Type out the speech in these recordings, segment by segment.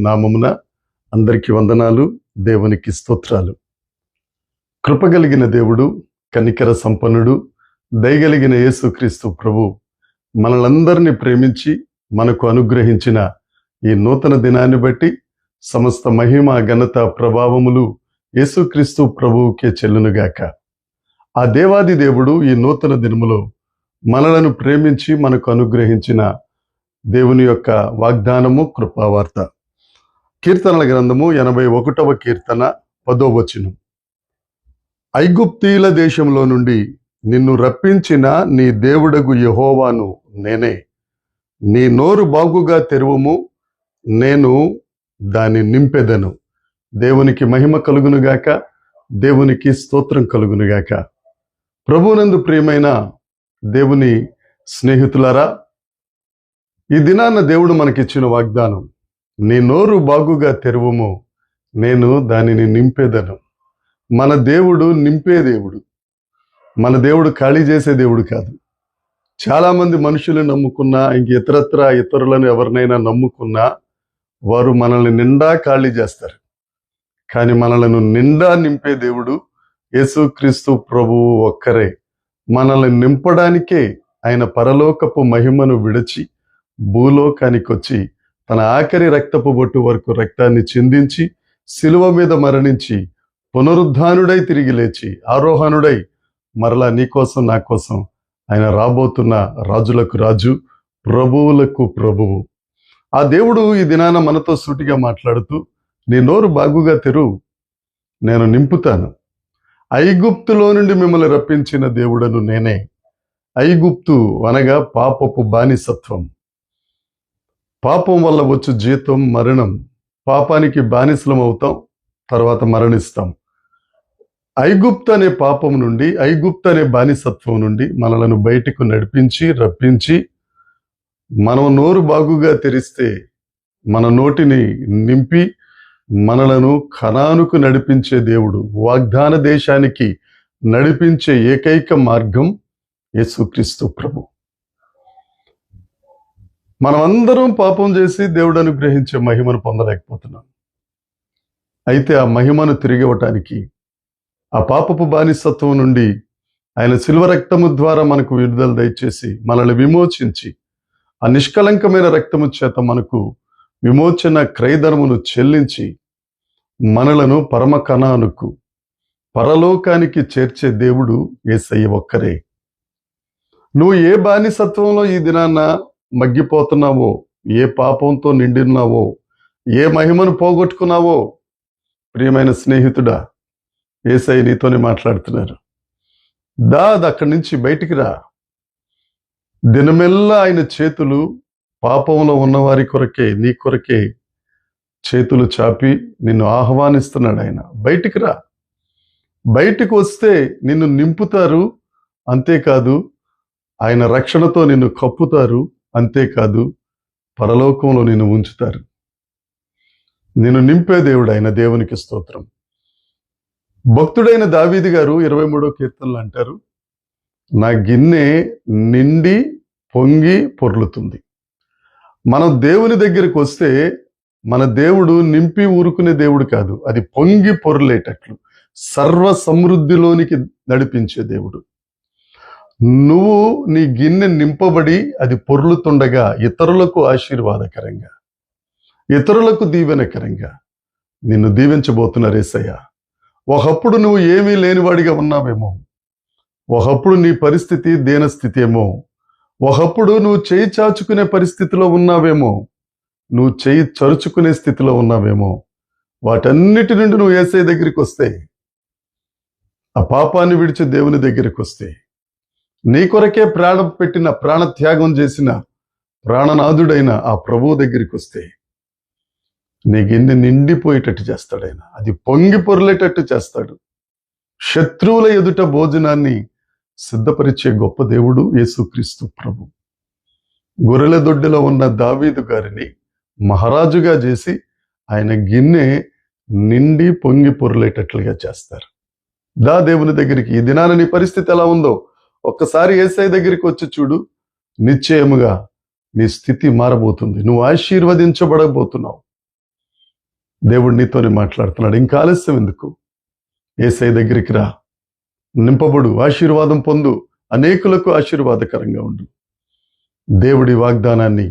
నామమున అందరికీ వందనాలు, దేవునికి స్తోత్రాలు. కృపగలిగిన దేవుడు, కనికర సంపన్నుడు, దయగలిగిన యేసుక్రీస్తు ప్రభు మనలందరినీ ప్రేమించి మనకు అనుగ్రహించిన ఈ నూతన దినాన్ని బట్టి సమస్త మహిమ, ఘనత, ప్రభావములు యేసుక్రీస్తు ప్రభువుకే చెల్లునుగాక. ఆ దేవాది దేవుడు ఈ నూతన దినములో మనలను ప్రేమించి మనకు అనుగ్రహించిన దేవుని యొక్క వాగ్దానము, కృపావార్త. కీర్తనల గ్రంథము 81వ కీర్తన 10వ వచనం. ఐగుప్తీయుల దేశంలో నుండి నిన్ను రప్పించిన నీ దేవుడగు యెహోవాను నేనే. నీ నోరు బాగుగా తెరువుము, నేను దాన్ని నింపెదను. దేవునికి మహిమ కలుగునుగాక, దేవునికి స్తోత్రం కలుగునుగాక. ప్రభువునందు ప్రియమైన దేవుని స్నేహితులారా, ఈ దినాన్న దేవుడు మనకిచ్చిన వాగ్దానం, నీ నోరు బాగుగా తెరువుము, నేను దానిని నింపేదను. మన దేవుడు నింపే దేవుడు. మన దేవుడు ఖాళీ చేసే దేవుడు కాదు. చాలామంది మనుషులు నమ్ముకున్నా, ఇతరులను ఎవరినైనా నమ్ముకున్నా వారు మనల్ని నిండా ఖాళీ చేస్తారు. కానీ మనలను నిండా నింపే దేవుడు యేసుక్రీస్తు ప్రభువు ఒక్కరే. మనల్ని నింపడానికే ఆయన పరలోకపు మహిమను విడిచి భూలోకానికి వచ్చి తన ఆఖరి రక్తపు బొట్టు వరకు రక్తాన్ని చిందించి శిలువ మీద మరణించి పునరుద్ధానుడై తిరిగి లేచి ఆరోహణుడై మరలా నీకోసం నా కోసం ఆయన రాబోతున్న రాజులకు రాజు, ప్రభువులకు ప్రభువు. ఆ దేవుడు ఈ దినాన మనతో సూటిగా మాట్లాడుతూ, నీ నోరు బాగుగా తెరువు, నేను నింపుతాను. ఐగుప్తులో నుండి మిమ్మల్ని రప్పించిన దేవుడను నేనే. ఐగుప్తు అనగా పాపపు బానిసత్వం. పాపం వల్ల వచ్చు జీతం మరణం. పాపానికి బానిసలం అవుతాం, తర్వాత మరణిస్తాం. ఐగుప్తు అనే పాపం నుండి, ఐగుప్తు అనే బానిసత్వం నుండి మనలను బయటకు నడిపించి రప్పించి, మనం నోరు బాగుగా తెరిస్తే మన నోటిని నింపి మనలను కనానుకు నడిపించే దేవుడు, వాగ్దాన దేశానికి నడిపించే ఏకైక మార్గం యేసుక్రీస్తు ప్రభు. మనమందరం పాపం చేసి దేవుడు అనుగ్రహించే మహిమను పొందలేకపోతున్నాం. అయితే ఆ మహిమను తిరిగి ఇవ్వటానికి, ఆ పాపపు బానిసత్వం నుండి ఆయన శిలువ రక్తము ద్వారా మనకు విడుదల దయచేసి మనల్ని విమోచించి, ఆ నిష్కలంకమైన రక్తము చేత మనకు విమోచన క్రయధనమును చెల్లించి మనలను పరమ కనానుకు, పరలోకానికి చేర్చే దేవుడు యేసయ్య ఒక్కరే. నువ్వు ఏ బానిసత్వంలో ఈ దినాన్న మగ్గిపోతున్నావో, ఏ పాపంతో నిండిన్నావో, ఏ మహిమను పోగొట్టుకున్నావో, ప్రియమైన స్నేహితుడా, యేసయ్య నీతోనే మాట్లాడుతున్నారు. అక్కడి నుంచి బయటికి రా. దినమెల్లా ఆయన చేతులు పాపంలో ఉన్నవారి కొరకే, నీ కొరకే చేతులు చాపి నిన్ను ఆహ్వానిస్తున్నాడు ఆయన. బయటికి రా. బయటికి వస్తే నిన్ను నింపుతారు, అంతేకాదు ఆయన రక్షణతో నిన్ను కప్పుతారు, అంతేకాదు పరలోకంలో నిన్ను ఉంచుతారు. నిన్ను నింపే దేవుడు ఆయన. దేవునికి స్తోత్రం. భక్తుడైన దావీదు గారు 23వ కీర్తనలో అంటారు, నా గిన్నె నిండి పొంగి పొర్లుతుంది. మనం దేవుని దగ్గరికి వస్తే మన దేవుడు నింపి ఊరుకునే దేవుడు కాదు, అది పొంగి పొర్లేటట్లు సర్వ సమృద్ధిలోనికి నడిపించే దేవుడు. నువ్వు నీ గిన్నె నింపబడి అది పొర్లుతుండగా ఇతరులకు ఆశీర్వాదకరంగా, ఇతరులకు దీవెనకరంగా నిన్ను దీవించబోతున్నారు యేసయ్య. ఒకప్పుడు నువ్వు ఏమీ లేనివాడిగా ఉన్నావేమో, ఒకప్పుడు నీ పరిస్థితి దీనస్థితి ఏమో, ఒకప్పుడు నువ్వు చేయి చాచుకునే పరిస్థితిలో ఉన్నావేమో, నువ్వు చేయి చరుచుకునే స్థితిలో ఉన్నావేమో. వాటన్నిటి నుండి నువ్వు యేసయ్య దగ్గరికి వస్తే, ఆ పాపాన్ని విడిచి దేవుని దగ్గరికి వస్తే, నీ కొరకే ప్రాణం పెట్టిన, ప్రాణత్యాగం చేసిన ప్రాణనాథుడైన ఆ ప్రభువు దగ్గరికి వస్తే నీ గిన్నె నిండిపోయేటట్టు చేస్తాడు ఆయన. అది పొంగి పొర్లేటట్టు చేస్తాడు. శత్రువుల ఎదుట భోజనాన్ని సిద్ధపరిచే గొప్ప దేవుడు యేసుక్రీస్తు ప్రభు. గొర్రెల దొడ్డిలో ఉన్న దావీదు గారిని మహారాజుగా చేసి ఆయన గిన్నె నిండి పొంగి పొర్లేటట్లుగా చేస్తారు. దేవుని దగ్గరికి. ఈ దినాన నీ పరిస్థితి ఎలా ఉందో ఒక్కసారి యేసయ్య దగ్గరికి వచ్చి చూడు, నిశ్చయముగా నీ స్థితి మారబోతుంది. నువ్వు ఆశీర్వదించబడబోతున్నావు. దేవుడు నీతోనే మాట్లాడుతున్నాడు. ఇంకా ఆలస్యం ఎందుకు? యేసయ్య దగ్గరికి రా, నింపబడు, ఆశీర్వాదం పొందు, అనేకులకు ఆశీర్వాదకరంగా ఉండు. దేవుడి వాగ్దానాన్ని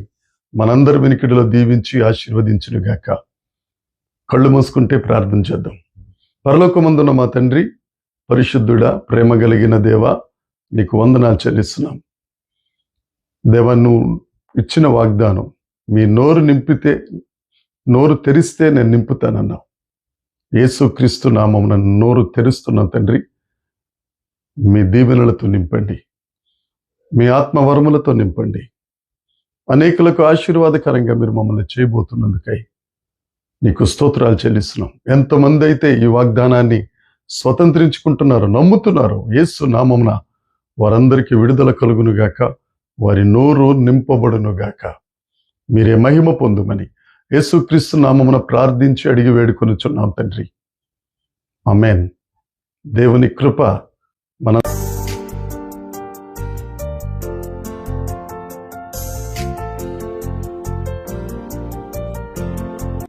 మనందరి వినికిడిలో దీవించి ఆశీర్వదించునుగాక. కళ్ళు మూసుకుంటే ప్రార్థన చేద్దాం. పరలోకమందున్న మా తండ్రి, పరిశుద్ధుడా, ప్రేమ కలిగిన దేవా, నీకు వందనాలు చెల్లిస్తున్నాం. దేవా, నువ్వు ఇచ్చిన వాగ్దానం, మీ నోరు తెరిస్తే నేను నింపుతానన్నావు. యేసుక్రీస్తు నామమున నోరు తెరుస్తున్నాం తండ్రి. మీ దీవెనలతో నింపండి, మీ ఆత్మవరములతో నింపండి. అనేకులకు ఆశీర్వాదకరంగా మీరు మమ్మల్ని చేయబోతున్నందుకై నీకు స్తోత్రాలు చెల్లిస్తున్నాం. ఎంతమంది అయితే ఈ వాగ్దానాన్ని స్వతంత్రించుకుంటున్నారో, నమ్ముతున్నారో, యేసు నామమున వారందరికీ విడుదల కలుగునుగాక, వారి నోరు నింపబడునుగాక. మీరే మహిమ పొందుమని యేసుక్రీస్తు నామమున ప్రార్థించి అడిగి వేడుకొనుచున్నాం తండ్రి. ఆమేన్. దేవుని కృప